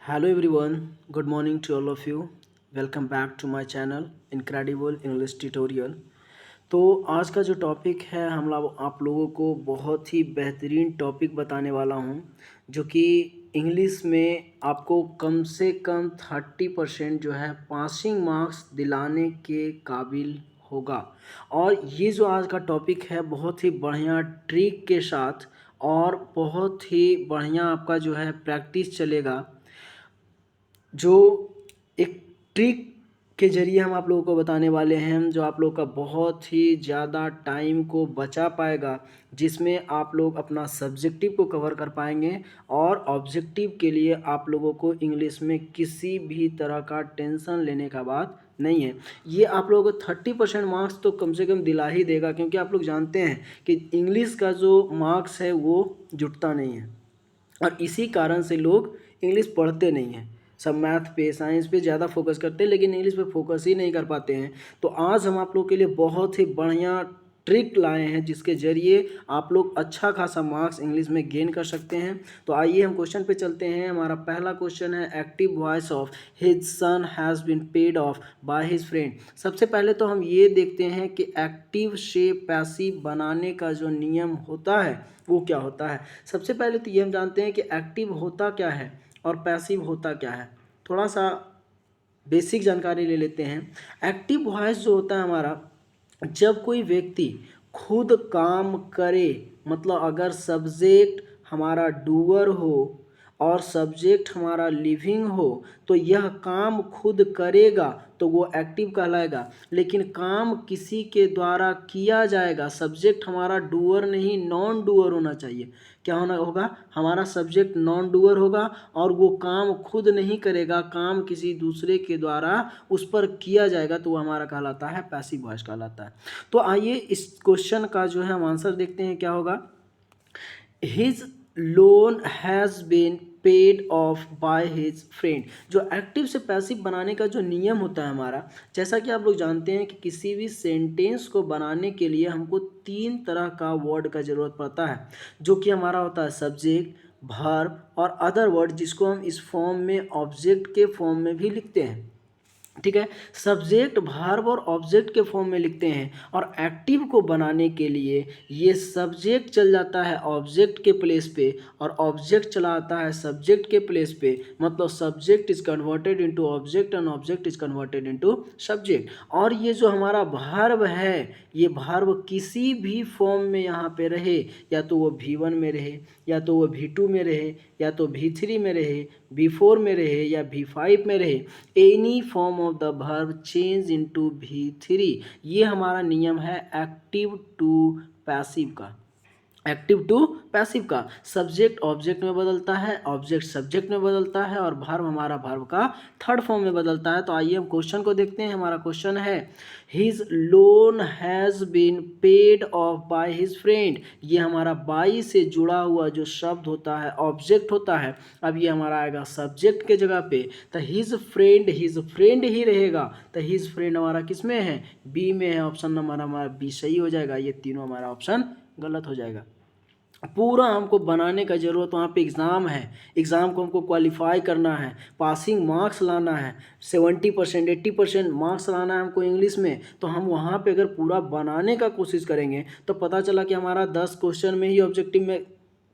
Hello everyone, good morning to all of you. Welcome back to my channel Incredible English Tutorial. तो आज का जो topic है हम लोग आप लोगों को बहुत ही बेहतरीन टॉपिक बताने वाला हूं जो कि इंग्लिश में आपको कम से कम 30% जो है पासिंग मार्क्स दिलाने के काबिल होगा। और ये जो आज का टॉपिक है बहुत ही बढ़िया ट्रिक के साथ और बहुत ही बढ़िया आपका जो है प्रैक्टिस चलेगा, जो एक ट्रिक के ज़रिए हम आप लोगों को बताने वाले हैं जो आप लोग का बहुत ही ज़्यादा टाइम को बचा पाएगा, जिसमें आप लोग अपना सब्जेक्टिव को कवर कर पाएंगे और ऑब्जेक्टिव के लिए आप लोगों को इंग्लिश में किसी भी तरह का टेंशन लेने का बात नहीं है। ये आप लोगों को 30% मार्क्स तो कम से कम दिला ही देगा, क्योंकि आप लोग जानते हैं कि इंग्लिश का जो मार्क्स है वो जुटता नहीं है और इसी कारण से लोग इंग्लिश पढ़ते नहीं हैं। सब मैथ पे साइंस पे ज़्यादा फोकस करते हैं लेकिन इंग्लिश पे फोकस ही नहीं कर पाते हैं। तो आज हम आप लोग के लिए बहुत ही बढ़िया ट्रिक लाए हैं जिसके ज़रिए आप लोग अच्छा खासा मार्क्स इंग्लिश में गेन कर सकते हैं। तो आइए हम क्वेश्चन पे चलते हैं। हमारा पहला क्वेश्चन है active voice of his son has been paid off by his friend. सबसे पहले तो हम ये देखते हैं कि एक्टिव से पैसिव बनाने का जो नियम होता है वो क्या होता है। सबसे पहले तो ये हम जानते हैं कि एक्टिव होता क्या है और पैसिव होता क्या है। थोड़ा सा बेसिक जानकारी ले लेते हैं। एक्टिव वॉइस जो होता है हमारा, जब कोई व्यक्ति खुद काम करे, मतलब अगर सब्जेक्ट हमारा डूअर हो और सब्जेक्ट हमारा लिविंग हो तो यह काम खुद करेगा तो वो एक्टिव कहलाएगा। लेकिन काम किसी के द्वारा किया जाएगा, सब्जेक्ट हमारा डूअर नहीं नॉन डूअर होना चाहिए। क्या होना होगा, हमारा सब्जेक्ट नॉन डूअर होगा और वो काम खुद नहीं करेगा, काम किसी दूसरे के द्वारा उस पर किया जाएगा तो वो हमारा कहलाता है पैसिव वॉइस कहलाता है। तो आइए इस क्वेश्चन का जो है हम आंसर देखते हैं क्या होगा। His loan has been paid off by his friend. जो एक्टिव से पैसिव बनाने का जो नियम होता है हमारा, जैसा कि आप लोग जानते हैं कि किसी भी सेंटेंस को बनाने के लिए हमको 3 तरह का वर्ड का ज़रूरत पड़ता है, जो कि हमारा होता है सब्जेक्ट, वर्ब और अदर वर्ड, जिसको हम इस फॉर्म में ऑब्जेक्ट के फॉर्म में भी लिखते हैं। ठीक है, सब्जेक्ट वर्ब और ऑब्जेक्ट के फॉर्म में लिखते हैं और एक्टिव को बनाने के लिए ये सब्जेक्ट चल जाता है ऑब्जेक्ट के प्लेस पे और ऑब्जेक्ट चला आता है सब्जेक्ट के प्लेस पे। मतलब subject is converted into object and object is converted into subject. और ये जो हमारा वर्ब है, ये वर्ब किसी भी फॉर्म में यहाँ पे रहे, या तो वो V1 में रहे, या तो वो V2 में रहे, या तो V3 में रहे, V4 में रहे या V5 में रहे, any form of the verb change into V3। ये हमारा नियम है एक्टिव टू पैसिव का। एक्टिव टू पैसिव का, सब्जेक्ट ऑब्जेक्ट में बदलता है, ऑब्जेक्ट सब्जेक्ट में बदलता है और वर्ब हमारा वर्ब का थर्ड फॉर्म में बदलता है। तो आइए हम क्वेश्चन को देखते हैं। हमारा क्वेश्चन है his loan has been paid off by his friend. ये हमारा बाई से जुड़ा हुआ जो शब्द होता है ऑब्जेक्ट होता है। अब ये हमारा आएगा सब्जेक्ट के जगह पे, तो हिज फ्रेंड ही रहेगा। तो हिज फ्रेंड हमारा किस में है, बी में है। ऑप्शन नंबर हमारा बी सही हो जाएगा, ये तीनों हमारा ऑप्शन गलत हो जाएगा। पूरा हमको बनाने का ज़रूरत, वहाँ पे एग्ज़ाम है, एग्ज़ाम को हमको क्वालिफाई करना है, पासिंग मार्क्स लाना है, 70% 80% मार्क्स लाना है हमको इंग्लिश में। तो हम वहाँ पे अगर पूरा बनाने का कोशिश करेंगे तो पता चला कि हमारा 10 क्वेश्चन में ही ऑब्जेक्टिव में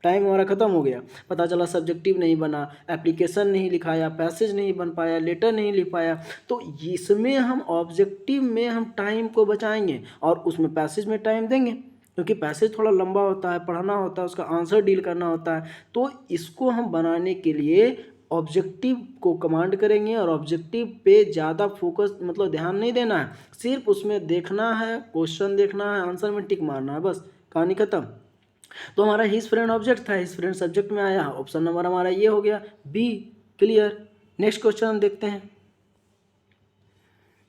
टाइम हमारा ख़त्म हो गया। पता चला सब्जेक्टिव नहीं बना, एप्लीकेशन नहीं लिखाया, पैसेज नहीं बन पाया, लेटर नहीं लिख पाया। तो इसमें हम ऑब्जेक्टिव में हम टाइम को बचाएंगे और उसमें पैसेज में टाइम देंगे, क्योंकि पैसेज थोड़ा लंबा होता है, पढ़ना होता है, उसका आंसर डील करना होता है। तो इसको हम बनाने के लिए ऑब्जेक्टिव को कमांड करेंगे और ऑब्जेक्टिव पे ज़्यादा फोकस मतलब ध्यान नहीं देना है, सिर्फ उसमें देखना है, क्वेश्चन देखना है, आंसर में टिक मारना है, बस कहानी खत्म। तो हमारा हिज फ्रेंड ऑब्जेक्ट था, हिज फ्रेंड सब्जेक्ट में आया, ऑप्शन नंबर हमारा ये हो गया बी। क्लियर। नेक्स्ट क्वेश्चन हम देखते हैं।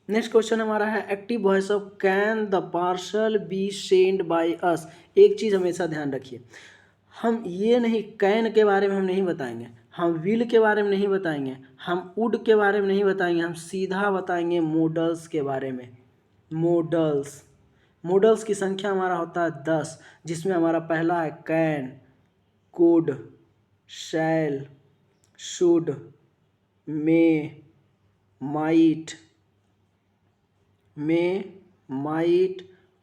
नेक्स्ट क्वेश्चन हमारा है active voice of can the parcel be send by us. एक चीज़ हमेशा ध्यान रखिए, हम ये नहीं कैन के बारे में हम नहीं बताएंगे, हम विल के बारे में नहीं बताएंगे, हम वुड के बारे में नहीं बताएंगे, हम सीधा बताएंगे मॉडल्स के बारे में। मॉडल्स की संख्या हमारा होता है 10, जिसमें हमारा पहला है can, could, shall, should, may, might,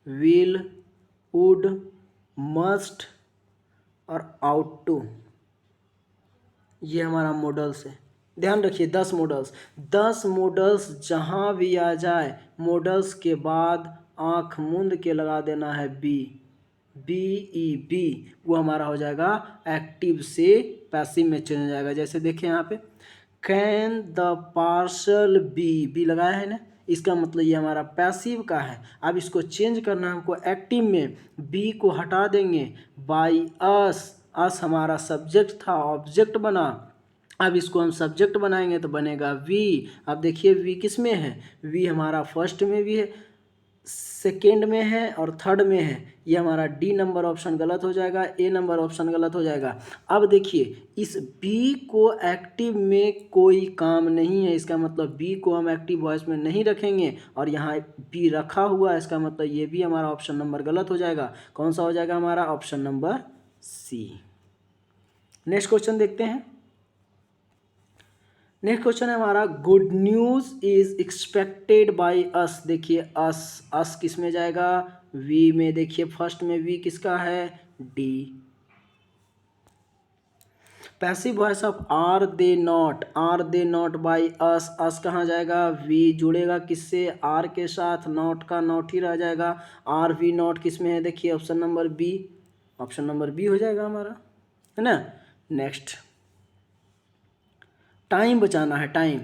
will, would, must और आउट टू, ये हमारा मॉडल्स है। ध्यान रखिए 10 मॉडल्स, 10 मॉडल्स जहाँ भी आ जाए मॉडल्स के बाद आँख मूंद के लगा देना है बी, बी, वो हमारा हो जाएगा एक्टिव से पैसिव में चेंज हो जाएगा। जैसे देखिए यहाँ पे कैन द पार्सल बी लगाया है ना, इसका मतलब ये हमारा पैसिव का है। अब इसको चेंज करना है हमको एक्टिव में, बी को हटा देंगे, बाई अस हमारा सब्जेक्ट था ऑब्जेक्ट बना, अब इसको हम सब्जेक्ट बनाएंगे तो बनेगा वी। अब देखिए वी किस में है, वी हमारा फर्स्ट में भी है, सेकेंड में है और थर्ड में है। ये हमारा डी नंबर ऑप्शन गलत हो जाएगा, ए नंबर ऑप्शन गलत हो जाएगा। अब देखिए इस बी को एक्टिव में कोई काम नहीं है, इसका मतलब बी को हम एक्टिव वॉइस में नहीं रखेंगे और यहाँ बी रखा हुआ है, इसका मतलब ये भी हमारा ऑप्शन नंबर गलत हो जाएगा। कौन सा हो जाएगा हमारा option number C. Next question देखते हैं। नेक्स्ट क्वेश्चन है हमारा good news is expected by us. देखिए अस किस में जाएगा, वी में। देखिए फर्स्ट में वी किसका है, D. Passive voice of are they not by us कहाँ जाएगा, वी जुड़ेगा किससे, आर के साथ, नॉट का नॉट ही रह जाएगा। आर वी नॉट किस में है, देखिए option number B, option number B हो जाएगा हमारा, है ना। नेक्स्ट टाइम बचाना है, time.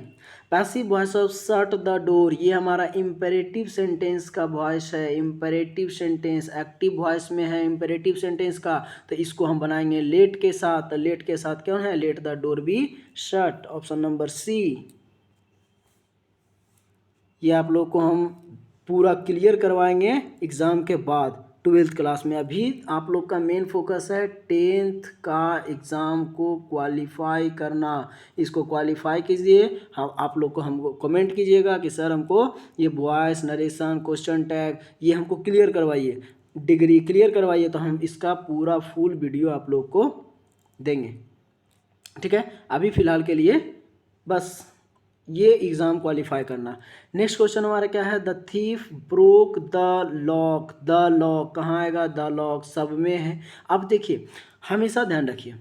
Passive voice of shut the door, ये हमारा इम्पेरेटिव सेंटेंस का वॉइस है, इम्पेरेटिव सेंटेंस। एक्टिव वॉइस में है इम्पेरेटिव सेंटेंस का, तो इसको हम बनाएंगे लेट के साथ। लेट के साथ क्यों है, let the door be shut, option number C. ये आप लोग को हम पूरा क्लियर करवाएंगे एग्ज़ाम के बाद 12th क्लास में। अभी आप लोग का मेन फोकस है 10th का एग्ज़ाम को क्वालिफाई करना। इसको क्वालिफाई कीजिए, हम आप लोग को हमको कमेंट कीजिएगा कि सर हमको ये वॉइस, नरेशन, क्वेश्चन टैग ये हमको क्लियर करवाइए, डिग्री क्लियर करवाइए, तो हम इसका पूरा फुल वीडियो आप लोग को देंगे। ठीक है, अभी फ़िलहाल के लिए बस ये एग्ज़ाम क्वालिफाई करना। नेक्स्ट क्वेश्चन हमारा क्या है, the thief broke the lock. The lock कहाँ आएगा, द लॉक सब में है। अब देखिए हमेशा ध्यान रखिए,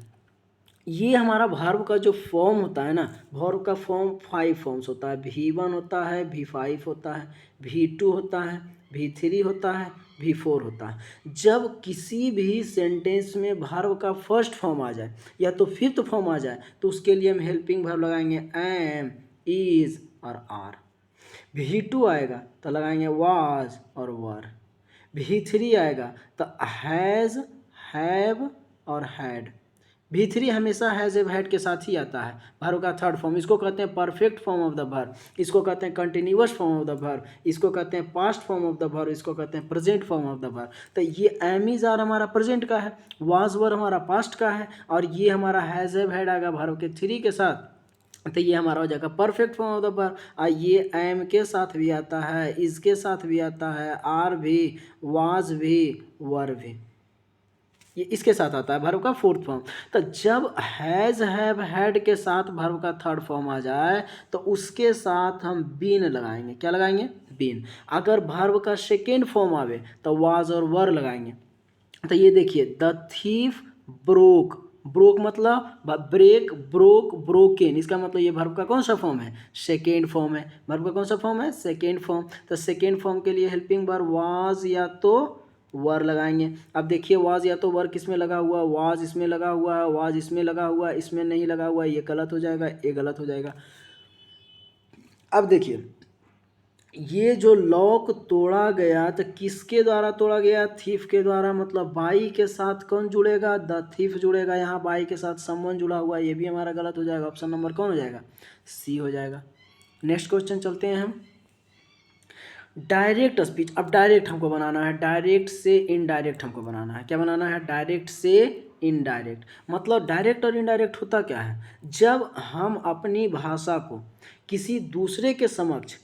ये हमारा वर्ब का जो फॉर्म होता है ना, वर्ब का फॉर्म 5 फॉर्म्स होता है। V1 होता है, V5 होता है, V2 होता है, V3 होता है, V4 होता है। जब किसी भी सेंटेंस में वर्ब का फर्स्ट फॉर्म आ जाए या तो फिफ्थ फॉर्म आ जाए, तो उसके लिए हम हेल्पिंग वर्ब लगाएंगे एम, इज और आर। V2 आएगा तो लगाएंगे वाज और वर। V3 आएगा तो हैज़, हैव और हैड। V3 हमेशा हैज़ एव हैड के साथ ही आता है, वर्ब का थर्ड फॉर्म। इसको कहते हैं perfect form of the verb, इसको कहते हैं continuous form of the verb, इसको कहते हैं past form of the verb, इसको कहते हैं present form of the verb. तो ये एम इज आर हमारा प्रेजेंट का है, वाज वर हमारा पास्ट का है, और ये हमारा हैज़ एव हैड आएगा वर्ब के 3 के साथ, तो ये हमारा हो जाएगा perfect form of the verb. ये एम के साथ भी आता है, इसके साथ भी आता है, आर भी, वाज भी, वर भी, ये इसके साथ आता है वर्ब का फोर्थ फॉर्म। तो जब हैज़, हैव, हैड के साथ वर्ब का थर्ड फॉर्म आ जाए तो उसके साथ हम बीन लगाएंगे। क्या लगाएंगे, बीन। अगर वर्ब का सेकेंड फॉर्म आवे तो वाज और वर लगाएंगे। तो ये देखिए द थीफ ब्रोक, ब्रोक मतलब ब्रेक, ब्रोक, ब्रोकन, इसका मतलब ये वर्ब का कौन सा फॉर्म है, सेकेंड फॉर्म है। वर्ब का कौन सा फॉर्म है, सेकेंड फॉर्म। तो सेकेंड फॉर्म के लिए हेल्पिंग वर्ब वाज या तो वर लगाएंगे। अब देखिए वाज या तो वर किस में लगा हुआ, वाज इसमें लगा हुआ है, वाज इसमें लगा हुआ है, इसमें नहीं लगा हुआ है, ये गलत हो जाएगा, ये गलत हो जाएगा। अब देखिए ये जो लॉक तोड़ा गया तो किसके द्वारा तोड़ा गया, थीफ के द्वारा। मतलब बाई के साथ कौन जुड़ेगा, द थीफ जुड़ेगा। यहाँ बाई के साथ समवन जुड़ा हुआ है, ये भी हमारा गलत हो जाएगा। ऑप्शन नंबर कौन हो जाएगा, सी हो जाएगा। नेक्स्ट क्वेश्चन चलते हैं हम, डायरेक्ट स्पीच। अब डायरेक्ट हमको बनाना है, डायरेक्ट से इनडायरेक्ट हमको बनाना है। क्या बनाना है, डायरेक्ट से इनडायरेक्ट। मतलब डायरेक्ट और इनडायरेक्ट होता क्या है, जब हम अपनी भाषा को किसी दूसरे के समक्ष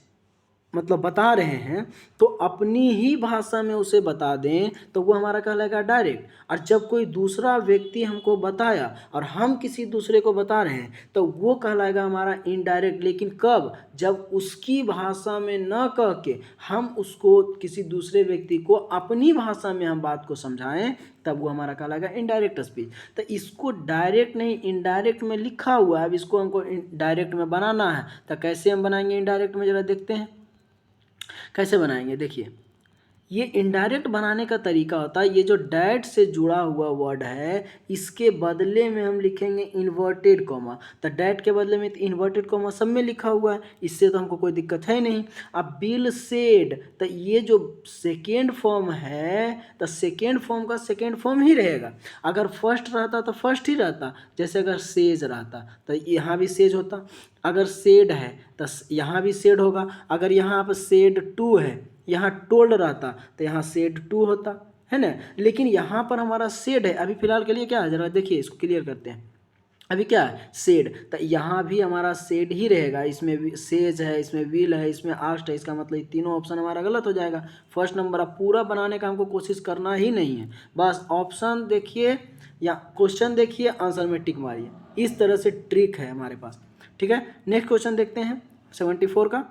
मतलब बता रहे हैं तो अपनी ही भाषा में उसे बता दें तो वो हमारा कहलाएगा डायरेक्ट। और जब कोई दूसरा व्यक्ति हमको बताया और हम किसी दूसरे को बता रहे हैं तो वो कहलाएगा हमारा इनडायरेक्ट। लेकिन कब? जब उसकी भाषा में न कह के हम उसको किसी दूसरे व्यक्ति को अपनी भाषा में हम बात को समझाएं तब वो हमारा कहलाएगा इनडायरेक्ट स्पीच। तो इसको डायरेक्ट नहीं इनडायरेक्ट में लिखा हुआ है, अब इसको हमको डायरेक्ट में बनाना है। तो कैसे हम बनाएंगे इनडायरेक्ट में, जरा देखते हैं कैसे बनाएंगे। देखिए ये इनडायरेक्ट बनाने का तरीका होता है, ये जो डैट से जुड़ा हुआ वर्ड है इसके बदले में हम लिखेंगे इन्वर्टेड कॉमा। तो डैट के बदले में इन्वर्टेड कॉमा सब में लिखा हुआ है, इससे तो हमको कोई दिक्कत है नहीं। अब बिल सेड, तो ये जो सेकेंड फॉर्म है तो सेकेंड फॉर्म का सेकेंड फॉर्म ही रहेगा। अगर फर्स्ट रहता तो फर्स्ट ही रहता, जैसे अगर सेज रहता तो यहाँ भी सेज होता। अगर सेड है तो यहाँ भी सेड होगा। अगर यहाँ पर सेड टू है, यहाँ टोल्ड रहता तो यहाँ सेड टू होता है ना। लेकिन यहाँ पर हमारा सेड है, अभी फिलहाल के लिए क्या है जरा देखिए, इसको क्लियर करते हैं। अभी क्या है सेड, तो यहाँ भी हमारा सेड ही रहेगा। इसमें भी सेज है, इसमें विल है, इसमें आस्ट है, इसका मतलब ये तीनों ऑप्शन हमारा गलत हो जाएगा। First number. अब पूरा बनाने का हमको कोशिश करना ही नहीं है, बस ऑप्शन देखिए या क्वेश्चन देखिए, आंसर में टिक मारिए। इस तरह से ट्रिक है हमारे पास, ठीक है। नेक्स्ट क्वेश्चन देखते हैं 74 का।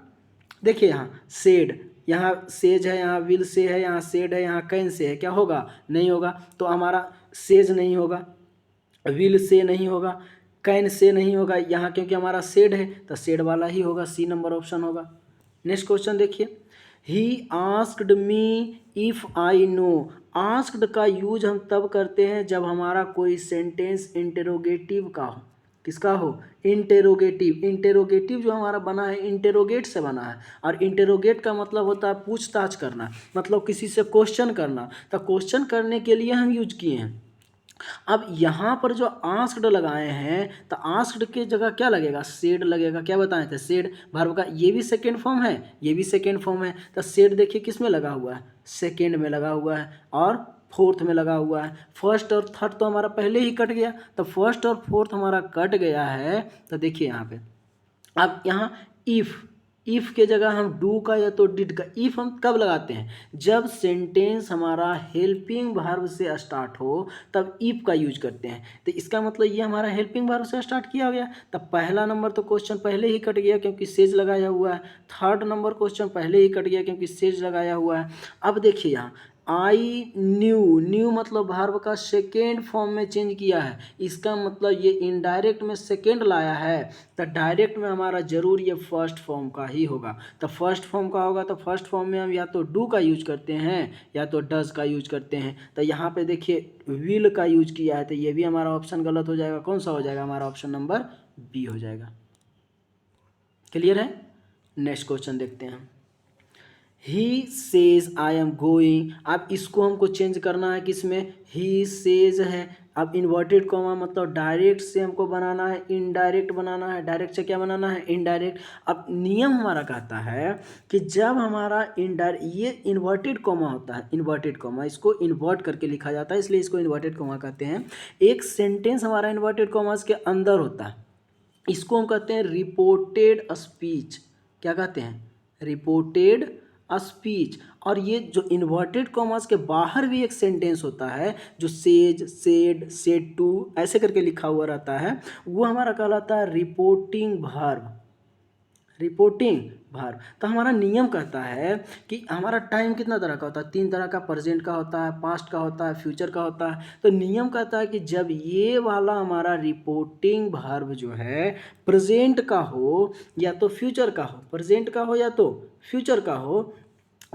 देखिए यहाँ सेड, यहाँ सेज है, यहाँ विल से है, यहाँ सेड है, यहाँ कैन से है, क्या होगा? नहीं होगा। तो हमारा सेज नहीं होगा, विल से नहीं होगा, कैन से नहीं होगा। यहाँ क्योंकि हमारा सेड है तो सेड वाला ही होगा, सी नंबर ऑप्शन होगा। नेक्स्ट क्वेश्चन देखिए, he asked me if I know. Asked का यूज हम तब करते हैं जब हमारा कोई सेंटेंस इंटेरोगेटिव का हो। किसका हो? इंटेरोगेटिव। इंटेरोगेटिव जो हमारा बना है इंटेरोगेट से बना है, और इंटेरोगेट का मतलब होता है पूछताछ करना, मतलब किसी से क्वेश्चन करना। तो क्वेश्चन करने के लिए हम यूज किए हैं। अब यहाँ पर जो आस्क्ड लगाए हैं तो आस्क्ड के जगह क्या लगेगा? सेड लगेगा। क्या बताए थे? सेड वर्ब का ये भी सेकेंड फॉर्म है, ये भी सेकेंड फॉर्म है। तो सेड देखिए किस में लगा हुआ है? सेकेंड में लगा हुआ है और फोर्थ में लगा हुआ है। फर्स्ट और थर्ड तो हमारा पहले ही कट गया, तो फर्स्ट और फोर्थ हमारा कट गया है। तो देखिए यहाँ पे अब यहाँ इफ़ के जगह हम डू का या तो डिड का, इफ़ हम कब लगाते हैं? जब सेंटेंस हमारा हेल्पिंग वर्ब से स्टार्ट हो तब इफ़ का यूज करते हैं। तो इसका मतलब ये हमारा हेल्पिंग वर्ब से स्टार्ट किया गया, तब पहला नंबर तो क्वेश्चन पहले ही कट गया क्योंकि सेज लगाया हुआ है। थर्ड नंबर क्वेश्चन पहले ही कट गया क्योंकि सेज लगाया हुआ है। अब देखिए यहाँ आई न्यू मतलब वर्ब का सेकेंड फॉर्म में चेंज किया है, इसका मतलब ये इनडायरेक्ट में सेकेंड लाया है। तो डायरेक्ट में हमारा जरूर ये फर्स्ट फॉर्म का ही होगा। तो फर्स्ट फॉर्म का होगा तो फर्स्ट फॉर्म में हम या तो डू का यूज करते हैं या तो डज का यूज करते हैं। तो यहाँ पे देखिए विल का यूज किया है, तो ये भी हमारा ऑप्शन गलत हो जाएगा। कौन सा हो जाएगा? हमारा ऑप्शन नंबर बी हो जाएगा। क्लियर है? नेक्स्ट क्वेश्चन देखते हैं। He says I am going. अब इसको हमको चेंज करना है किसमें? ही सेज है, अब इन्वर्टेड कॉमा मतलब डायरेक्ट से हमको बनाना है इनडायरेक्ट बनाना है। डायरेक्ट से क्या बनाना है? इनडायरेक्ट। अब नियम हमारा कहता है कि जब हमारा इनडायरेक्ट, ये इन्वर्टेड कॉमा होता है, इन्वर्टेड कॉमा इसको इन्वर्ट करके लिखा जाता है इसलिए इसको इन्वर्टेड कॉमा कहते हैं। एक सेंटेंस हमारा इन्वर्टेड कॉमास के अंदर होता है, इसको हम कहते हैं रिपोर्टेड स्पीच। क्या कहते हैं? Reported speech. और ये जो इन्वर्टेड कॉमास के बाहर भी एक सेंटेंस होता है जो सेज, सेड, सेड टू ऐसे करके लिखा हुआ रहता है, वो हमारा कहलाता है रिपोर्टिंग वर्ब। Reporting verb. तो हमारा नियम कहता है कि हमारा टाइम कितना तरह का होता है? 3 तरह का, प्रेजेंट का होता है, पास्ट का होता है, फ्यूचर का होता है। तो नियम कहता है कि जब ये वाला हमारा रिपोर्टिंग वर्ब जो है प्रेजेंट का हो या तो फ्यूचर का हो, प्रेजेंट का हो या तो फ्यूचर का हो,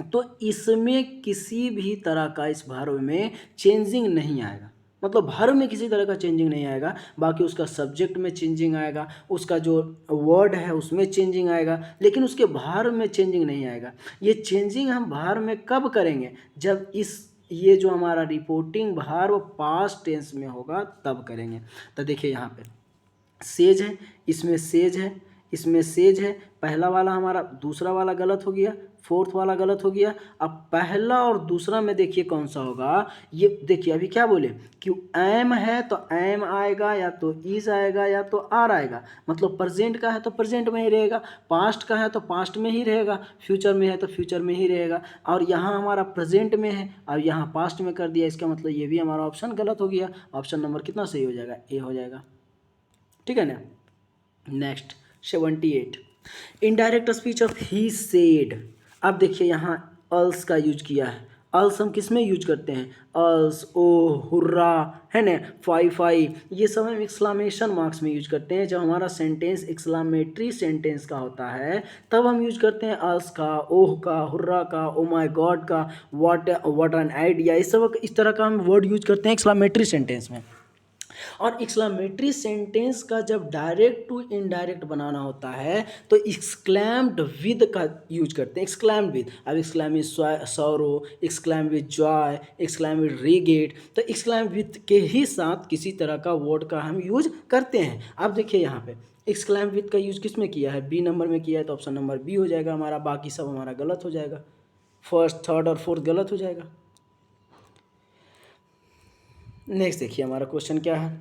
तो इसमें किसी भी तरह का इस वर्ब में चेंजिंग नहीं आएगा। मतलब वर्ब में किसी तरह का चेंजिंग नहीं आएगा, बाकी उसका सब्जेक्ट में चेंजिंग आएगा, उसका जो वर्ड है उसमें चेंजिंग आएगा, लेकिन उसके वर्ब में चेंजिंग नहीं आएगा। ये चेंजिंग हम वर्ब में कब करेंगे? जब ये जो हमारा रिपोर्टिंग वर्ब पास्ट टेंस में होगा तब करेंगे। तो देखिए यहाँ पे सेज है, इसमें सेज है, इसमें सेज है, पहला वाला हमारा, दूसरा वाला गलत हो गया, फोर्थ वाला गलत हो गया। अब पहला और दूसरा में देखिए कौन सा होगा। ये देखिए अभी क्या बोले कि एम है तो एम आएगा, या तो इज आएगा, या तो आर आएगा। मतलब प्रेजेंट का है तो प्रेजेंट में ही रहेगा, पास्ट का है तो पास्ट में ही रहेगा, फ्यूचर में है तो फ्यूचर में ही रहेगा। और यहाँ हमारा प्रेजेंट में है, अब यहाँ पास्ट में कर दिया, इसका मतलब ये भी हमारा ऑप्शन गलत हो गया। ऑप्शन नंबर कितना सही हो जाएगा? ए हो जाएगा। ठीक है ना। Next 78, indirect speech of he said. अब देखिए यहाँ अल्स का यूज किया है। अल्स हम किस में यूज करते हैं? अल्स, ओ, हुर्रा, है ना, फाई फाई, ये सब हम एक्सक्लामेशन मार्क्स में यूज करते हैं। जब हमारा सेंटेंस एक्सक्लामेटरी सेंटेंस का होता है तब हम यूज करते हैं अल्स का, ओह का, हुर्रा का, ओ माय गॉड का, व्हाट एन आइडिया, इस सब इस तरह का हम वर्ड यूज करते हैं एक्सक्लामेटरी सेंटेंस में। और एक्सक्लामेटरी सेंटेंस का जब डायरेक्ट टू इनडायरेक्ट बनाना होता है तो एक्सक्लैम्ड विद का यूज करते हैं। एक्सक्लैम्ड विद, अब exclaim with sorrow, exclaim with joy, exclaim with regret, तो एक्सक्लैम विद के ही साथ किसी तरह का वर्ड का हम यूज करते हैं। अब देखिए यहाँ पे एक्सक्लैम विद का यूज किस में किया है? बी नंबर में किया है, तो ऑप्शन नंबर बी हो जाएगा हमारा। बाकी सब हमारा गलत हो जाएगा, फर्स्ट, थर्ड और फोर्थ गलत हो जाएगा। नेक्स्ट देखिए हमारा क्वेश्चन क्या है।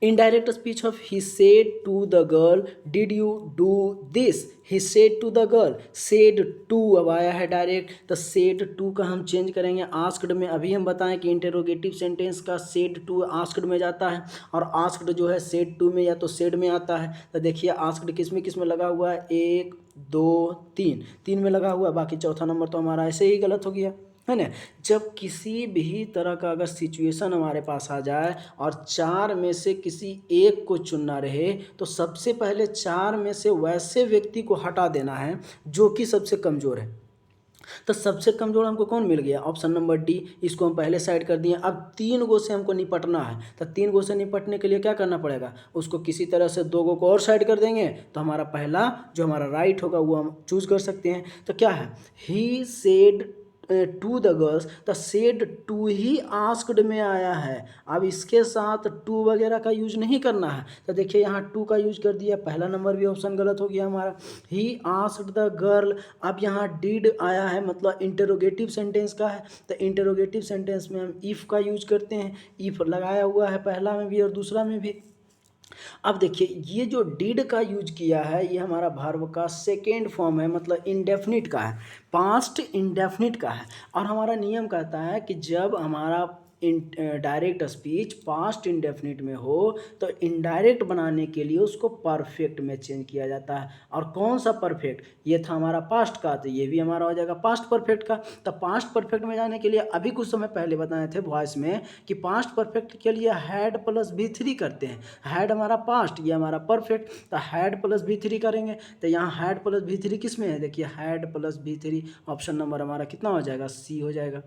Indirect speech of he said to the girl, did you do this. He said to the girl, said to अब आया है डायरेक्ट, तो सेड टू का हम चेंज करेंगे आस्क्ड में। अभी हम बताएं कि इंटेरोगेटिव सेंटेंस का सेड टू आस्क्ड में जाता है, और आस्क्ड जो है सेड टू में या तो सेड में आता है। तो देखिए आस्क्ड किस में लगा हुआ है? 1 2 3, 3 में लगा हुआ है, बाकी चौथा नंबर तो हमारा ऐसे ही गलत हो गया, है ना। जब किसी भी तरह का अगर सिचुएशन हमारे पास आ जाए और चार में से किसी एक को चुनना रहे, तो सबसे पहले चार में से वैसे व्यक्ति को हटा देना है जो कि सबसे कमज़ोर है। तो सबसे कमज़ोर हमको कौन मिल गया? ऑप्शन नंबर डी, इसको हम पहले साइड कर दिए। अब 3 गो से हमको निपटना है, तो 3 गो से निपटने के लिए क्या करना पड़ेगा? उसको किसी तरह से 2 गो को और साइड कर देंगे, तो हमारा पहला जो हमारा राइट होगा वो हम चूज कर सकते हैं। तो क्या है? He said to the girls, the said to he asked में आया है। अब इसके साथ टू वगैरह का यूज नहीं करना है, तो देखिए यहाँ टू का यूज कर दिया, पहला नंबर भी ऑप्शन गलत हो गया हमारा। ही आस्क्ड द गर्ल, अब यहाँ डिड आया है, मतलब इंटरोगेटिव सेंटेंस का है, तो इंटरोगेटिव सेंटेंस में हम इफ़ का यूज करते हैं। इफ़ लगाया हुआ है पहला में भी और दूसरा में भी। अब देखिए ये जो डिड का यूज किया है ये हमारा वर्ब का सेकेंड फॉर्म है, मतलब इंडेफिनिट का है, पास्ट इंडेफिनिट का है। और हमारा नियम कहता है कि जब हमारा डायरेक्ट स्पीच पास्ट इंडेफिनिट में हो तो इनडायरेक्ट बनाने के लिए उसको परफेक्ट में चेंज किया जाता है। और कौन सा परफेक्ट? ये था हमारा पास्ट का, तो ये भी हमारा हो जाएगा पास्ट परफेक्ट का। तो पास्ट परफेक्ट में जाने के लिए अभी कुछ समय पहले बताए थे वॉइस में कि पास्ट परफेक्ट के लिए हैड प्लस बी थ्री करते हैं। हैड हमारा पास्ट, ये हमारा परफेक्ट, तो हैड प्लस बी थ्री करेंगे। तो यहाँ हैड प्लस बी थ्री किस में है? देखिए had plus B three, option number हमारा कितना हो जाएगा? सी हो जाएगा।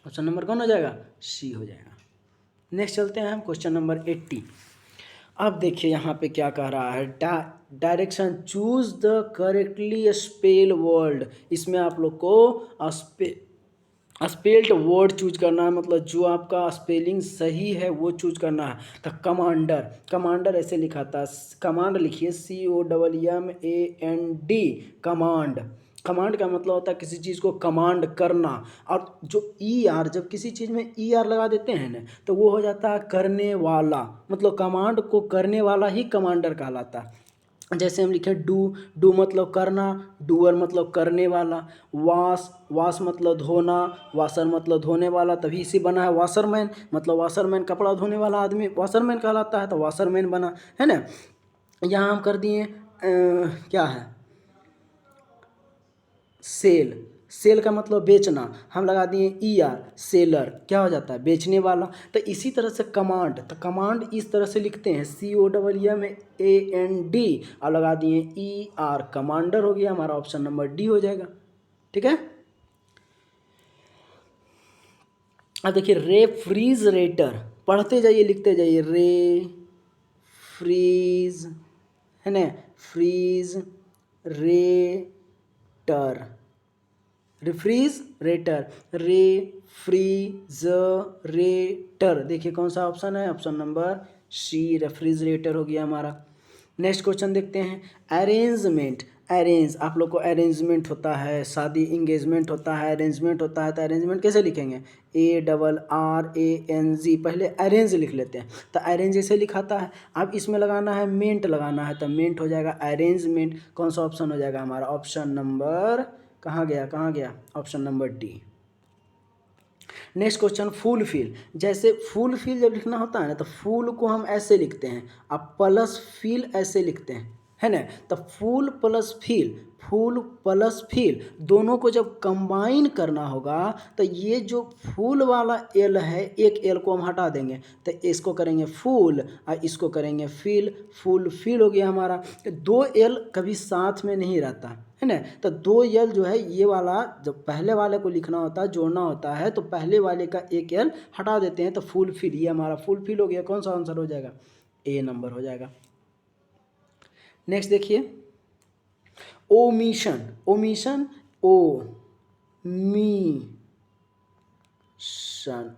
ऑप्शन नंबर कौन हो जाएगा? सी हो जाएगा। नेक्स्ट चलते हैं हम क्वेश्चन नंबर 80। अब देखिए यहाँ पे क्या कह रहा है, direction choose the correctly spell word. इसमें आप लोग को स्पेल्ड वर्ड चूज करना है, मतलब जो आपका स्पेलिंग सही है वो चूज करना है। तो कमांडर, कमांडर ऐसे लिखा था, कमांड लिखिए COMMAND, कमांड। कमांड का मतलब होता है किसी चीज़ को कमांड करना। और जो ER, जब किसी चीज़ में ER लगा देते हैं ना तो वो हो जाता है करने वाला, मतलब कमांड को करने वाला ही कमांडर कहलाता है। जैसे हम लिखें डू, डू मतलब करना, डूअर मतलब करने वाला। वाश, वाश मतलब धोना, वाशर मतलब धोने वाला, तभी इसे बना है वाशरमैन, मतलब वाशरमैन कपड़ा धोने वाला आदमी वाशरमैन कहलाता है, तो वाशरमैन बना, है ना। यहाँ हम कर दिए क्या है, सेल, सेल का मतलब बेचना, हम लगा दिए ER, सेलर, क्या हो जाता है? बेचने वाला। तो इसी तरह से कमांड, तो कमांड इस तरह से लिखते हैं COMMAND और लगा दिए ER, कमांडर हो गया हमारा। ऑप्शन नंबर डी हो जाएगा। ठीक है। अब देखिए रेफ्रिजरेटर, पढ़ते जाइए लिखते जाइए, फ्रीज, है ना, फ्रीज रेटर, रेफ्रिजरेटर, रेफ्रिजरेटर, देखिए कौन सा ऑप्शन है? ऑप्शन नंबर सी, रेफ्रिजरेटर हो गया हमारा। नेक्स्ट क्वेश्चन देखते हैं, अरेंजमेंट। अरेंज, आप लोग को अरेंजमेंट होता है, शादी इंगेजमेंट होता है, अरेंजमेंट होता है, तो अरेंजमेंट कैसे लिखेंगे, ARRANG, पहले अरेंज लिख लेते हैं, तो अरेंज ऐसे लिखाता है। अब इसमें लगाना है मेंट लगाना है, तो मेंट हो जाएगा अरेंजमेंट। कौन सा ऑप्शन हो जाएगा हमारा, ऑप्शन नंबर, कहाँ गया, option number D. Next question, full fill. जैसे फुल फिल जब लिखना होता है ना, तो फूल को हम ऐसे लिखते हैं, अब प्लस फिल ऐसे लिखते हैं, है ना। तो फूल प्लस फिल दोनों को जब कंबाइन करना होगा, तो ये जो फूल वाला एल है, एक एल को हम हटा देंगे, तो इसको करेंगे फूल और इसको करेंगे फिल, फुल फिल हो गया हमारा। दो एल कभी साथ में नहीं रहता, है ना। तो दो एल जो है, ये वाला जब पहले वाले को लिखना होता है, जोड़ना होता है, तो पहले वाले का एक एल हटा देते हैं, तो फुल फिल, ये हमारा फुल फिल हो गया। कौन सा आंसर हो जाएगा, ए नंबर हो जाएगा। नेक्स्ट देखिए, ओमिशन। ओमिशन,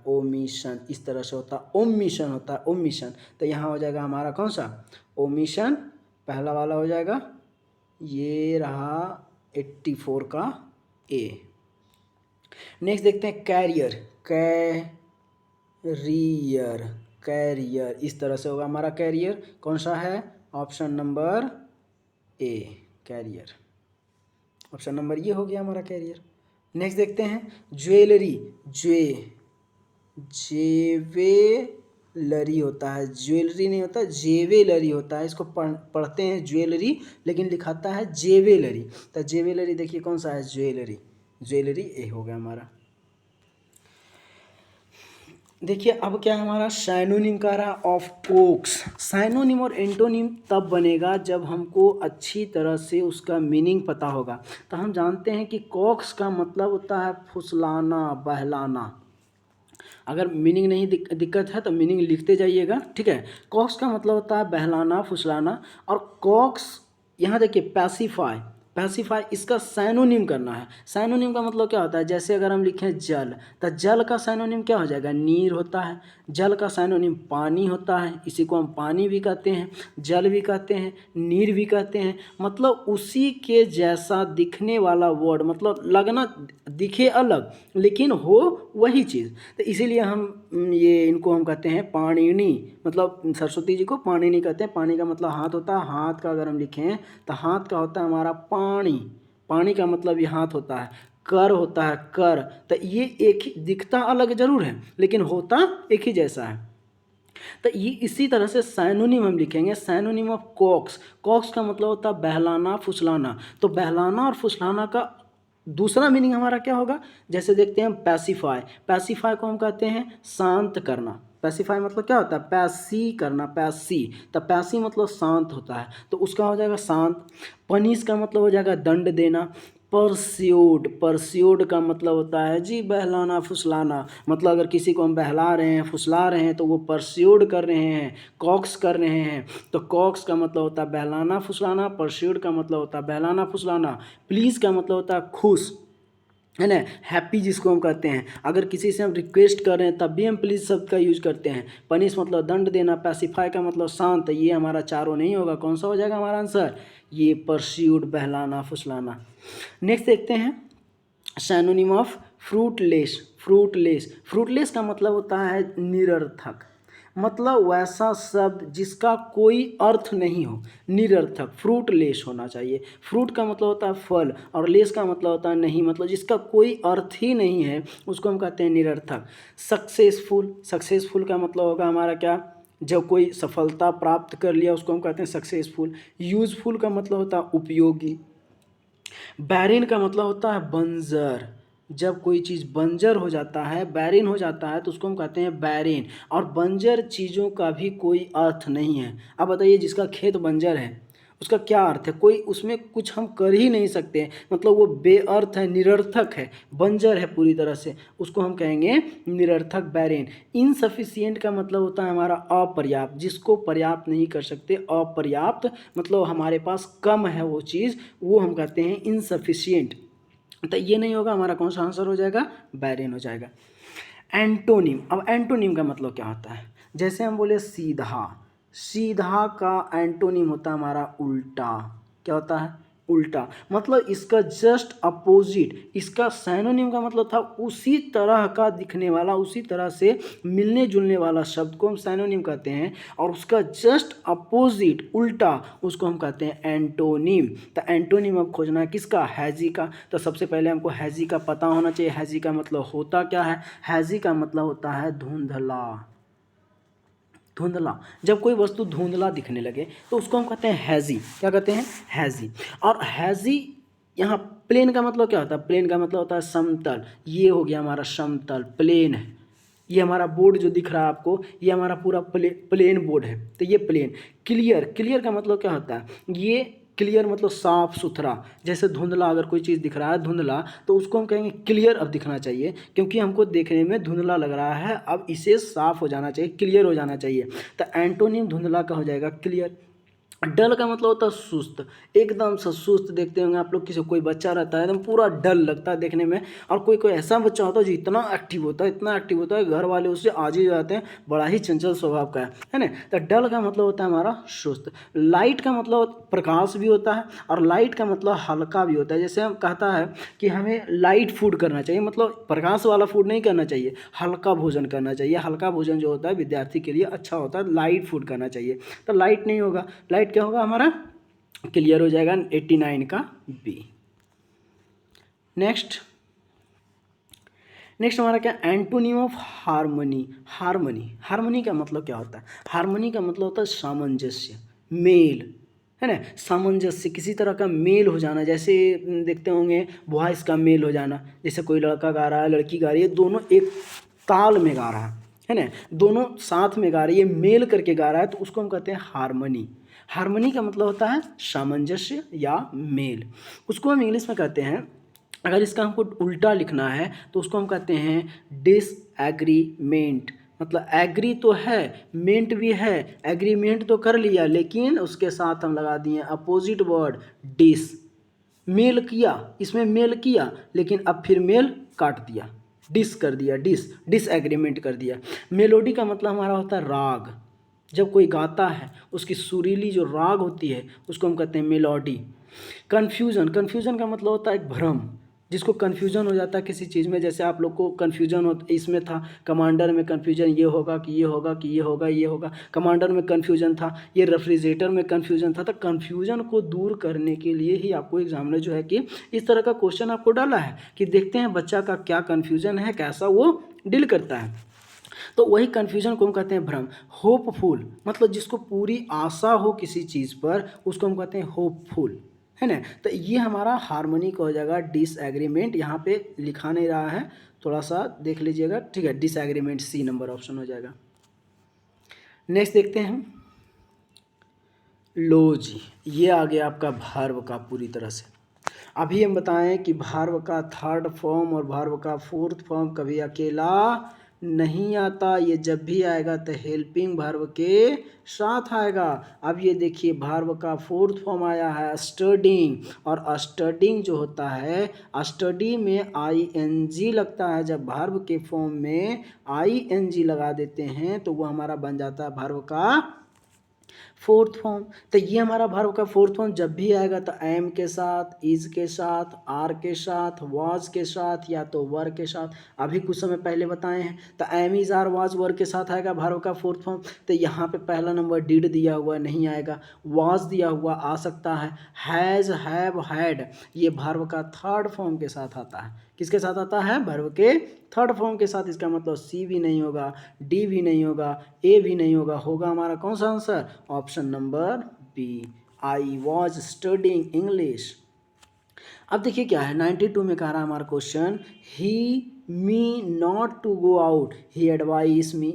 ओमिशन इस तरह से होता है, ओमिशन होता है, ओमिशन। तो यहाँ हो जाएगा हमारा कौन सा, ओमिशन, पहला वाला हो जाएगा, ये रहा 84 का ए। नेक्स्ट देखते हैं, कैरियर। कैरियर इस तरह से होगा हमारा कैरियर। कौन सा है, option number A, career, option number ये हो गया हमारा कैरियर। नेक्स्ट देखते हैं, ज्वेलरी। जेवेलरी होता है, ज्वेलरी नहीं होता, जेवेलरी होता है। इसको पढ़ते हैं ज्वेलरी, लेकिन लिखाता है जेवेलरी। तो जेवेलरी देखिए कौन सा है, ज्वेलरी ए हो गया हमारा। देखिए अब क्या है हमारा, साइनोनिम का रहा ऑफ कोक्स। साइनोनिम और एंटोनिम तब बनेगा जब हमको अच्छी तरह से उसका मीनिंग पता होगा। तो हम जानते हैं कि कॉक्स का मतलब होता है फुसलाना, बहलाना। अगर मीनिंग नहीं दिक्कत है तो मीनिंग लिखते जाइएगा, ठीक है। कॉक्स का मतलब होता है बहलाना, फुसलाना। और कॉक्स यहाँ देखिए, पैसिफाई इसका साइनोनिम करना है। साइनोनिम का मतलब क्या होता है, जैसे अगर हम लिखें जल, तो जल का साइनोनिम क्या हो जाएगा, नीर होता है। जल का साइनोनिम पानी होता है, इसी को हम पानी भी कहते हैं, जल भी कहते हैं, नीर भी कहते हैं। मतलब उसी के जैसा दिखने वाला वर्ड, मतलब लगना, दिखे अलग लेकिन हो वही चीज़। तो इसीलिए हम ये इनको हम कहते हैं पाणिनि, मतलब सरस्वती जी को पाणिनि कहते हैं। पानी का मतलब हाथ होता है, हाथ का अगर हम लिखें तो हाथ का होता है हमारा पानी का मतलब ये हाथ होता है। कर होता है कर, तो ये एक ही दिखता अलग जरूर है लेकिन होता एक ही जैसा है। तो ये इसी तरह से साइनोनिम हम लिखेंगे, साइनोनिम ऑफ कॉक्स। कॉक्स का मतलब होता है बहलाना, फुसलाना। तो बहलाना और फुसलाना का दूसरा मीनिंग हमारा क्या होगा, जैसे देखते हैं पैसिफाई को हम कहते हैं शांत करना। पैसिफाई मतलब क्या होता है, पैसी करना, पैसी। तो पैसी मतलब शांत होता है, तो उसका हो जाएगा शांत। पनिश का मतलब हो जाएगा दंड देना। परस्यूड का मतलब होता है जी बहलाना, फुसलाना। मतलब अगर किसी को हम बहला रहे हैं, फुसला रहे हैं, तो वो परस्यूड कर रहे हैं, कॉक्स कर रहे हैं। तो कॉक्स का मतलब होता है बहलाना, फुसलाना। परस्यूड का मतलब होता है बहलाना, फुसलाना। प्लीज़ का मतलब होता है खुश, है ना। हैप्पी जिसको हम कहते हैं, अगर किसी से हम रिक्वेस्ट कर रहे हैं तब भी हम प्लीज़ शब्द का यूज करते हैं। पनिश मतलब दंड देना, पैसिफाई का मतलब शांत। ये हमारा चारों नहीं होगा, कौन सा हो जाएगा हमारा आंसर, ये परस्यूड, बहलाना, फुसलाना। नेक्स्ट देखते हैं, सिनोनिम ऑफ फ्रूटलेस का मतलब होता है निरर्थक। मतलब वैसा शब्द जिसका कोई अर्थ नहीं हो, निरर्थक, फ्रूटलेस होना चाहिए। फ्रूट का मतलब होता है फल और लेस का मतलब होता है नहीं, मतलब जिसका कोई अर्थ ही नहीं है उसको हम कहते हैं निरर्थक। सक्सेसफुल का मतलब होगा हमारा क्या, जब कोई सफलता प्राप्त कर लिया उसको हम कहते हैं सक्सेसफुल। यूजफुल का मतलब होता है उपयोगी। बैरिन का मतलब होता है बंजर। जब कोई चीज़ बंजर हो जाता है, बैरिन हो जाता है, तो उसको हम कहते हैं बैरिन। और बंजर चीज़ों का भी कोई अर्थ नहीं है। अब बताइए, जिसका खेत बंजर है उसका क्या अर्थ है, कोई उसमें कुछ हम कर ही नहीं सकते, मतलब वो बेअर्थ है, निरर्थक है, बंजर है पूरी तरह से, उसको हम कहेंगे निरर्थक, बैरिन। इनसफिशिएंट का मतलब होता है हमारा अपर्याप्त, जिसको पर्याप्त नहीं कर सकते, अपर्याप्त मतलब हमारे पास कम है वो चीज़, वो हम कहते हैं इनसफिशिएंट। तो ये नहीं होगा हमारा, कौन सा आंसर हो जाएगा, बैरिन हो जाएगा। एंटोनिम, अब एंटोनिम का मतलब क्या होता है, जैसे हम बोले सीधा, सीधा का एंटोनिम होता है हमारा उल्टा। क्या होता है? उल्टा। मतलब इसका जस्ट अपोजिट, इसका सैनोनिम का मतलब था उसी तरह का दिखने वाला, उसी तरह से मिलने जुलने वाला शब्द को हम सैनोनिम कहते हैं, और उसका जस्ट अपोजिट उल्टा उसको हम कहते हैं एंटोनिम। तो एंटोनिम अब खोजना है किसका? हैजी का। तो सबसे पहले हमको हैजी का पता होना चाहिए। हैजी का मतलब होता क्या है? हैजी का मतलब होता है धुंधला। धुंधला, जब कोई वस्तु धुंधला दिखने लगे तो उसको हम कहते हैं हैजी। क्या कहते हैं? हैजी। और हैजी, यहाँ प्लेन का मतलब क्या होता है? प्लेन का मतलब होता है समतल। ये हो गया हमारा समतल, प्लेन है। ये हमारा बोर्ड जो दिख रहा है आपको, ये हमारा पूरा प्लेन बोर्ड है, तो ये प्लेन। क्लियर, क्लियर का मतलब क्या होता है? ये क्लियर मतलब साफ सुथरा। जैसे धुंधला, अगर कोई चीज़ दिख रहा है धुंधला, तो उसको हम कहेंगे क्लियर अब दिखना चाहिए, क्योंकि हमको देखने में धुंधला लग रहा है, अब इसे साफ हो जाना चाहिए, क्लियर हो जाना चाहिए। तो एंटोनिम धुंधला का हो जाएगा क्लियर। डल का मतलब होता है सुस्त, एकदम से सुस्त। देखते होंगे आप लोग, किसी कोई बच्चा रहता है एकदम पूरा डल लगता है देखने में, और कोई कोई ऐसा बच्चा होता है जो इतना एक्टिव होता है, इतना एक्टिव होता है, घर वाले उससे आज ही जाते हैं, बड़ा ही चंचल स्वभाव का है ना। तो डल का मतलब होता है हमारा सुस्त। लाइट का मतलब प्रकाश भी होता है, और लाइट का मतलब हल्का भी होता है। जैसे हम कहता है कि हमें लाइट फूड करना चाहिए, मतलब प्रकाश वाला फूड नहीं करना चाहिए, हल्का भोजन करना चाहिए। हल्का भोजन जो होता है विद्यार्थी के लिए अच्छा होता है, लाइट फूड करना चाहिए। तो लाइट नहीं होगा, लाइट क्या होगा हमारा? क्लियर हो जाएगा 89 का बी। नेक्स्ट हमारा क्या? Antonym of harmony. Harmony, harmony का मतलब क्या होता है? हार्मनी का मतलब होता है सामंजस्य, मेल, है ना। सामंजस्य, किसी तरह का मेल हो जाना। जैसे देखते होंगे वॉइस का मेल हो जाना, जैसे कोई लड़का गा रहा है, लड़की गा रही है, दोनों एक ताल में गा रहा है ना, दोनों साथ में गा रही है, मेल करके गा रहा है, तो उसको हम कहते हैं हार्मनी। हार्मनी का मतलब होता है सामंजस्य या मेल। उसको हम इंग्लिश में कहते हैं, अगर इसका हमको उल्टा लिखना है तो उसको हम कहते हैं डिसएग्रीमेंट। मतलब एग्री तो है, मेंट भी है, एग्रीमेंट तो कर लिया, लेकिन उसके साथ हम लगा दिए अपोजिट वर्ड डिस। मेल किया, इसमें मेल किया, लेकिन अब फिर मेल काट दिया, डिस कर दिया, डिसएग्रीमेंट कर दिया। मेलोडी का मतलब हमारा होता है राग। जब कोई गाता है उसकी सुरीली जो राग होती है उसको हम कहते हैं मेलोडी। कन्फ्यूजन, कन्फ्यूजन का मतलब होता है एक भ्रम, जिसको कन्फ्यूजन हो जाता है किसी चीज़ में। जैसे आप लोग को कन्फ्यूजन हो, इसमें था कमांडर में कन्फ्यूजन, ये होगा कि ये होगा कि ये होगा, ये होगा। कमांडर में कन्फ्यूजन था, ये रेफ्रिजरेटर में कन्फ्यूजन था। तो कन्फ्यूजन को दूर करने के लिए ही आपको एग्जामिनर जो है कि इस तरह का क्वेश्चन आपको डाला है कि देखते हैं बच्चा का क्या कन्फ्यूजन है, कैसा वो डील करता है। तो वही कन्फ्यूजन को हम कहते हैं भ्रम। होपफुल मतलब जिसको पूरी आशा हो किसी चीज़ पर, उसको हम कहते हैं होपफुल, है ना। तो ये हमारा हार्मनी का हो जाएगा डिसएग्रीमेंट। यहाँ पे लिखा नहीं रहा है, थोड़ा सा देख लीजिएगा, ठीक है। डिसएग्रीमेंट सी नंबर ऑप्शन हो जाएगा। नेक्स्ट देखते हैं, लो जी, ये आ गया आपका भार्व का पूरी तरह से। अभी हम बताएं कि भार्व का थर्ड फॉर्म और भार्व का फोर्थ फॉर्म कभी अकेला नहीं आता, ये जब भी आएगा तो हेल्पिंग वर्ब के साथ आएगा। अब ये देखिए भार्व का फोर्थ फॉर्म आया है स्टडिंग, और स्टडिंग जो होता है, स्टडी में आईएनजी लगता है। जब भार्व के फॉर्म में आईएनजी लगा देते हैं तो वो हमारा बन जाता है भार्व का फोर्थ फॉर्म। तो ये हमारा वर्ब का फोर्थ फॉर्म जब भी आएगा तो एम के साथ, इज के साथ, आर के साथ, वाज के साथ, या तो वर के साथ। अभी कुछ समय पहले बताए हैं, तो एम, इज, आर, वाज, वर के साथ आएगा वर्ब का फोर्थ फॉर्म। तो यहाँ पे पहला नंबर डिड दिया हुआ नहीं आएगा, वाज दिया हुआ आ सकता है, हैज़, हैव, हैड ये वर्ब का थर्ड फॉर्म के साथ आता है। किसके साथ आता है? वर्ब के थर्ड फॉर्म के साथ। इसका मतलब सी भी नहीं होगा, डी भी नहीं होगा, ए भी नहीं होगा, होगा हमारा कौन सा answer? Option number B, I was studying English. अब देखिए क्या है, 92 में कह रहा है हमारा question, he me not to go out, he advice me.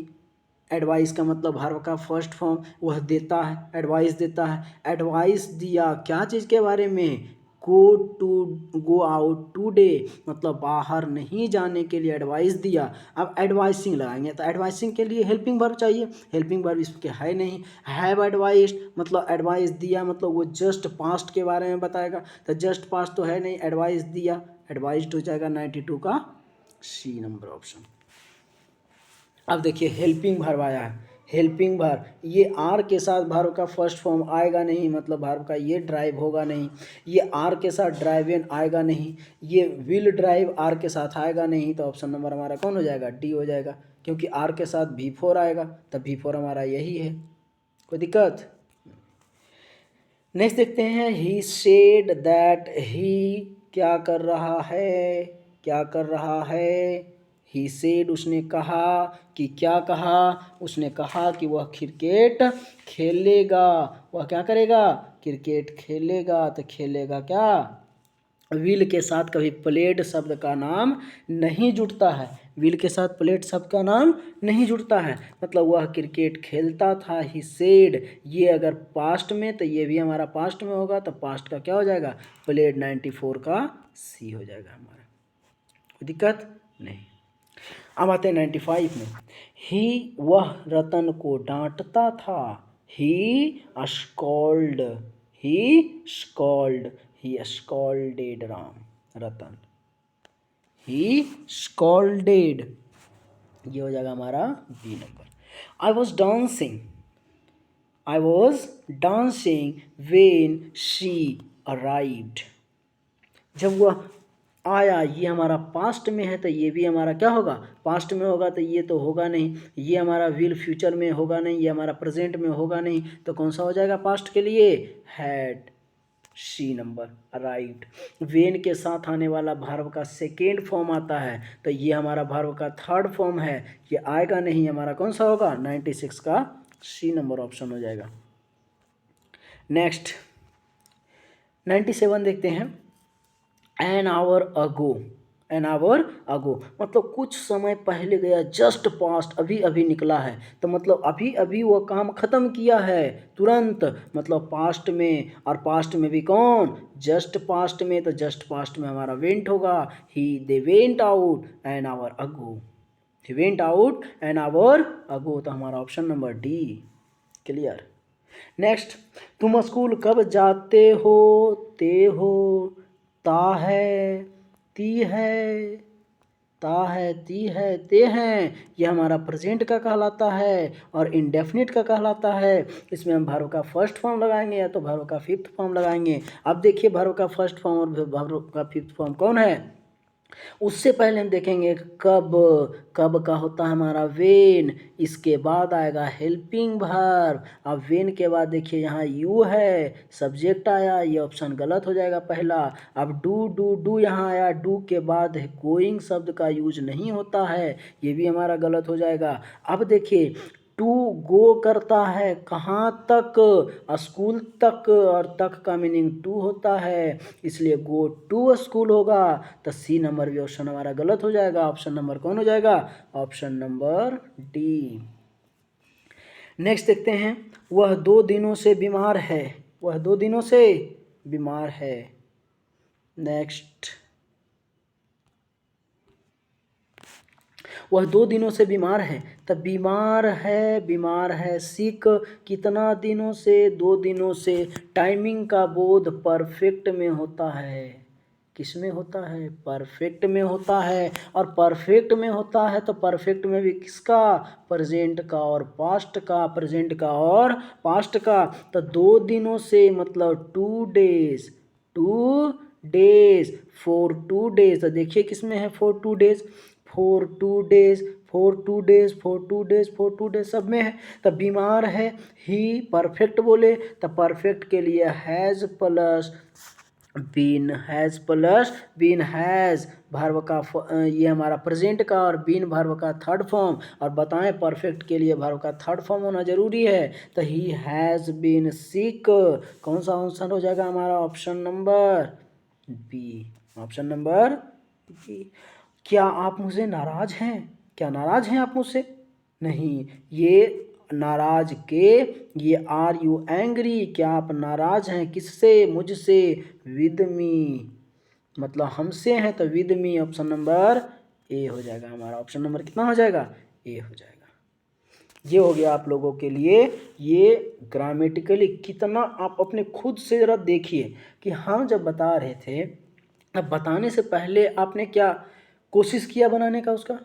Advice का मतलब वर्ब का फर्स्ट फॉर्म, वह देता है, एडवाइस देता है। एडवाइस दिया क्या चीज़ के बारे में? गो आउट टुडे, मतलब बाहर नहीं जाने के लिए एडवाइस दिया। अब एडवाइसिंग लगाएंगे तो एडवाइसिंग के लिए हेल्पिंग वर्ब चाहिए, हेल्पिंग वर्ब इसके है नहीं। हैव एडवाइस्ड मतलब एडवाइस दिया, मतलब वो जस्ट पास्ट के बारे में बताएगा, तो जस्ट पास्ट तो है नहीं, एडवाइस दिया, एडवाइस्ड हो जाएगा 92 का सी नंबर ऑप्शन। अब देखिए हेल्पिंग वर्ब आया है, हेल्पिंग वर्ब, ये आर के साथ वर्ब का फर्स्ट फॉर्म आएगा नहीं, मतलब वर्ब का ये ड्राइव होगा नहीं, ये आर के साथ ड्राइव इन आएगा नहीं, ये विल ड्राइव आर के साथ आएगा नहीं, तो ऑप्शन नंबर हमारा कौन हो जाएगा, डी हो जाएगा, क्योंकि आर के साथ V4 आएगा, तब V4 हमारा यही है। कोई दिक्कत? नेक्स्ट देखते हैं, ही सेड दैट, ही क्या कर रहा है, क्या कर रहा है, ही सेड उसने कहा, कि क्या कहा, उसने कहा कि वह क्रिकेट खेलेगा, वह क्या करेगा, क्रिकेट खेलेगा, तो खेलेगा क्या, विल के साथ कभी प्लेड शब्द का नाम नहीं जुड़ता है, विल के साथ प्लेड शब्द का नाम नहीं जुड़ता है, मतलब वह क्रिकेट खेलता था, ही सेड, ये अगर पास्ट में तो ये भी हमारा पास्ट में होगा, तो पास्ट का क्या हो जाएगा, प्लेड 94 का सी हो जाएगा हमारा। कोई दिक्कत नहीं। अब आते हैं 95 में, ही वह रतन को डांटता था, he scold, he scold, he scolded Ratan, he scolded, ये हो जाएगा हमारा B number. I was dancing, I was dancing when she arrived, जब वह आया, ये हमारा पास्ट में है तो ये भी हमारा क्या होगा, पास्ट में होगा, तो ये तो होगा नहीं, ये हमारा विल फ्यूचर में होगा नहीं, ये हमारा प्रेजेंट में होगा नहीं, तो कौन सा हो जाएगा पास्ट के लिए, had, C number arrived. When के साथ आने वाला वर्ब का सेकेंड फॉर्म आता है, तो ये हमारा वर्ब का थर्ड फॉर्म है, ये आएगा नहीं, हमारा कौन सा होगा, 96 का सी नंबर ऑप्शन हो जाएगा। नेक्स्ट 97 देखते हैं, एन आवर अगो, एन आवर अगो मतलब कुछ समय पहले गया, जस्ट पास्ट अभी अभी निकला है, तो मतलब अभी अभी वो काम ख़त्म किया है तुरंत, मतलब पास्ट में, और पास्ट में भी कौन, जस्ट पास्ट में, तो जस्ट पास्ट में हमारा वेंट होगा, he they went out an hour ago, he went out an hour ago, तो हमारा option number D clear. Next, तुम स्कूल कब जाते हो, ते हो, ता है, ती है, ता है, ती है, ते हैं, ये हमारा प्रेजेंट का कहलाता है और इंडेफिनिट का कहलाता है। इसमें हम वर्ब का फर्स्ट फॉर्म लगाएंगे या तो वर्ब का फिफ्थ फॉर्म लगाएंगे। अब देखिए वर्ब का फर्स्ट फॉर्म और वर्ब का फिफ्थ फॉर्म कौन है, उससे पहले हम देखेंगे कब, कब का होता है हमारा वेन, इसके बाद आएगा हेल्पिंग वर्ब, अब वेन के बाद देखिए यहाँ यू है, सब्जेक्ट आया, ये ऑप्शन गलत हो जाएगा पहला। अब डू डू डू यहाँ आया, डू के बाद गोइंग शब्द का यूज नहीं होता है, ये भी हमारा गलत हो जाएगा। अब देखिए टू गो करता है कहाँ तक, स्कूल तक, और तक का मीनिंग टू होता है, इसलिए गो टू स्कूल होगा, तो सी नंबर भी ऑप्शन हमारा गलत हो जाएगा। ऑप्शन नंबर कौन हो जाएगा, ऑप्शन नंबर डी। नेक्स्ट देखते हैं, वह 2 दिनों से बीमार है, वह 2 दिनों से बीमार है। नेक्स्ट, वह 2 दिनों से बीमार है, तब बीमार है, बीमार है, सिक कितना दिनों से, 2 दिनों से। टाइमिंग का बोध परफेक्ट में होता है, किस में होता है, परफेक्ट में होता है, और परफेक्ट में होता है तो परफेक्ट में भी किसका, प्रेजेंट का और पास्ट का, प्रेजेंट का और पास्ट का। तो 2 दिनों से मतलब 2 डेज, 2 डेज, फॉर 2 डेज, तो देखिए किस में है, for 2 days, for 2 days, for 2 days, for 2 days, for 2 days, सब में है। तब बीमार है, ही परफेक्ट बोले, तब परफेक्ट के लिए has plus been, has plus been, has verb का ये हमारा प्रेजेंट का और बीन वर्ब का थर्ड फॉर्म, और बताएं परफेक्ट के लिए वर्ब का थर्ड फॉर्म होना जरूरी है, तो ही हैज़ बीन सिक, कौन सा आंसर हो जाएगा हमारा, option number B, option number B. क्या आप मुझसे नाराज हैं, क्या नाराज हैं आप मुझसे, नहीं, ये नाराज के, ये आर यू एंग्री, क्या आप नाराज हैं किससे, मुझसे, विद मी, मतलब हमसे हैं तो विद मी, ऑप्शन नंबर ए हो जाएगा हमारा। ऑप्शन नंबर कितना हो जाएगा, ए हो जाएगा। ये हो गया आप लोगों के लिए, ये ग्रामेटिकली कितना आप अपने खुद से ज़रा देखिए कि हम जब बता रहे थे, अब बताने से पहले आपने क्या कोशिश किया बनाने का, उसका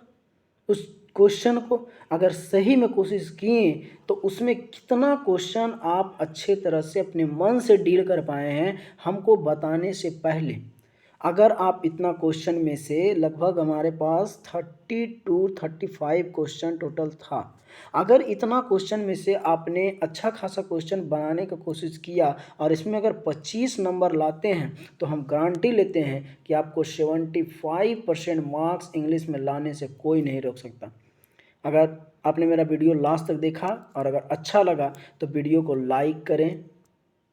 उस क्वेश्चन को अगर सही में कोशिश किए तो उसमें कितना क्वेश्चन आप अच्छे तरह से अपने मन से डील कर पाए हैं हमको बताने से पहले। अगर आप इतना क्वेश्चन में से लगभग हमारे पास 35 क्वेश्चन टोटल था। अगर इतना क्वेश्चन में से आपने अच्छा खासा क्वेश्चन बनाने का कोशिश किया और इसमें अगर 25 नंबर लाते हैं तो हम गारंटी लेते हैं कि आपको 75% मार्क्स इंग्लिश में लाने से कोई नहीं रोक सकता। अगर आपने मेरा वीडियो लास्ट तक देखा और अगर अच्छा लगा तो वीडियो को लाइक करें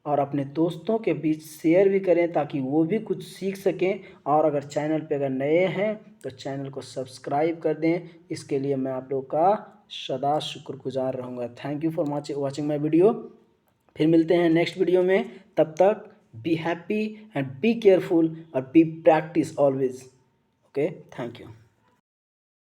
और अपने दोस्तों के बीच शेयर भी करें ताकि वो भी कुछ सीख सकें। और अगर चैनल पे अगर नए हैं तो चैनल को सब्सक्राइब कर दें। इसके लिए मैं आप लोगों का सदा शुक्रगुजार रहूँगा। Thank you for watching my video. फिर मिलते हैं नेक्स्ट वीडियो में। तब तक be happy and be careful और be practice always. Okay, thank you.